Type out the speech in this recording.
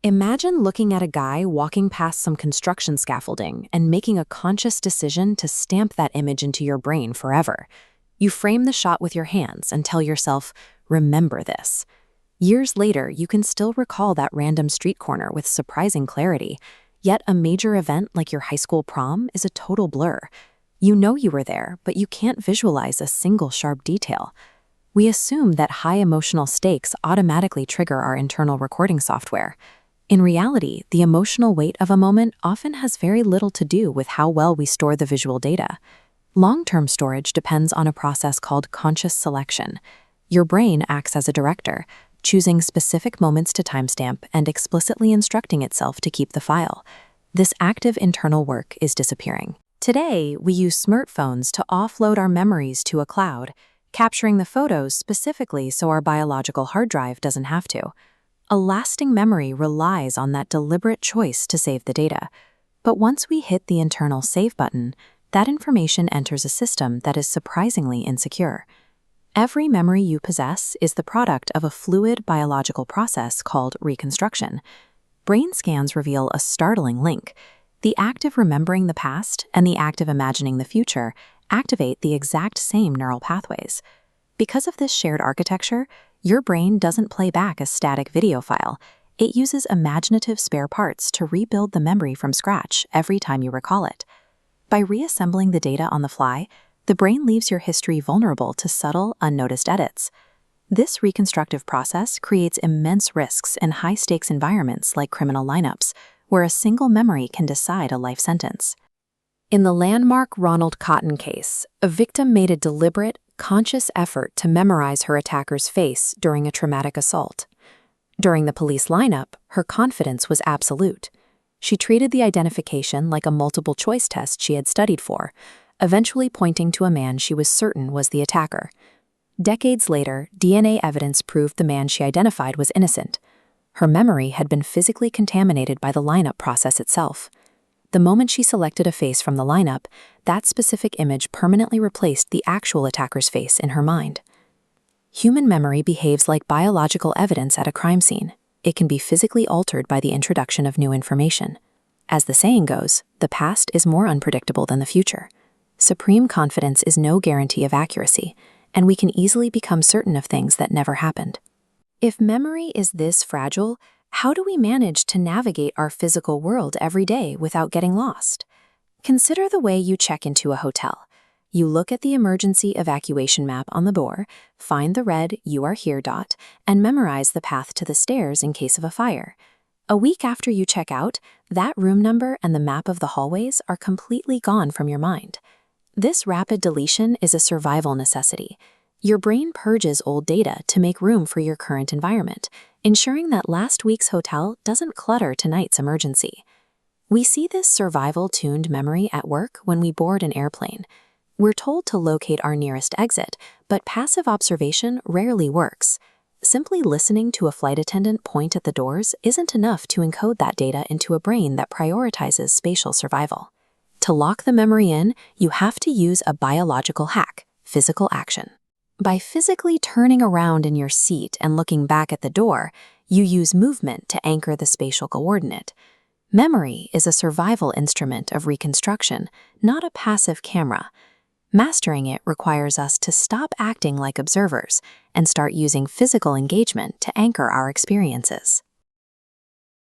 Imagine looking at a guy walking past some construction scaffolding and making a conscious decision to stamp that image into your brain forever. You frame the shot with your hands and tell yourself, remember this. Years later, you can still recall that random street corner with surprising clarity, yet a major event like your high school prom is a total blur. You know you were there, but you can't visualize a single sharp detail. We assume that high emotional stakes automatically trigger our internal recording software. In reality, the emotional weight of a moment often has very little to do with how well we store the visual data. Long-term storage depends on a process called conscious selection. Your brain acts as a director, choosing specific moments to timestamp and explicitly instructing itself to keep the file. This active internal work is disappearing. Today, we use smartphones to offload our memories to a cloud, capturing the photos specifically so our biological hard drive doesn't have to. A lasting memory relies on that deliberate choice to save the data. But once we hit the internal save button, that information enters a system that is surprisingly insecure. Every memory you possess is the product of a fluid biological process called reconstruction. Brain scans reveal a startling link. The act of remembering the past and the act of imagining the future activate the exact same neural pathways. Because of this shared architecture, your brain doesn't play back a static video file. It uses imaginative spare parts to rebuild the memory from scratch every time you recall it. By reassembling the data on the fly, the brain leaves your history vulnerable to subtle, unnoticed edits. This reconstructive process creates immense risks in high-stakes environments like criminal lineups, where a single memory can decide a life sentence. In the landmark Ronald Cotton case, a victim made a deliberate, conscious effort to memorize her attacker's face during a traumatic assault. During the police lineup, her confidence was absolute. She treated the identification like a multiple-choice test she had studied for, eventually pointing to a man she was certain was the attacker. Decades later, DNA evidence proved the man she identified was innocent. Her memory had been physically contaminated by the lineup process itself. The moment she selected a face from the lineup, that specific image permanently replaced the actual attacker's face in her mind. Human memory behaves like biological evidence at a crime scene. It can be physically altered by the introduction of new information. As the saying goes, the past is more unpredictable than the future. Supreme confidence is no guarantee of accuracy, and we can easily become certain of things that never happened. If memory is this fragile, how do we manage to navigate our physical world every day without getting lost? Consider the way you check into a hotel. You look at the emergency evacuation map on the door, find the red "You are here" dot, and memorize the path to the stairs in case of a fire. A week after you check out, that room number and the map of the hallways are completely gone from your mind. This rapid deletion is a survival necessity. Your brain purges old data to make room for your current environment, ensuring that last week's hotel doesn't clutter tonight's emergency. We see this survival-tuned memory at work when we board an airplane. We're told to locate our nearest exit, but passive observation rarely works. Simply listening to a flight attendant point at the doors isn't enough to encode that data into a brain that prioritizes spatial survival. To lock the memory in, you have to use a biological hack: physical action. By physically turning around in your seat and looking back at the door, you use movement to anchor the spatial coordinate. Memory is a survival instrument of reconstruction, not a passive camera. Mastering it requires us to stop acting like observers and start using physical engagement to anchor our experiences.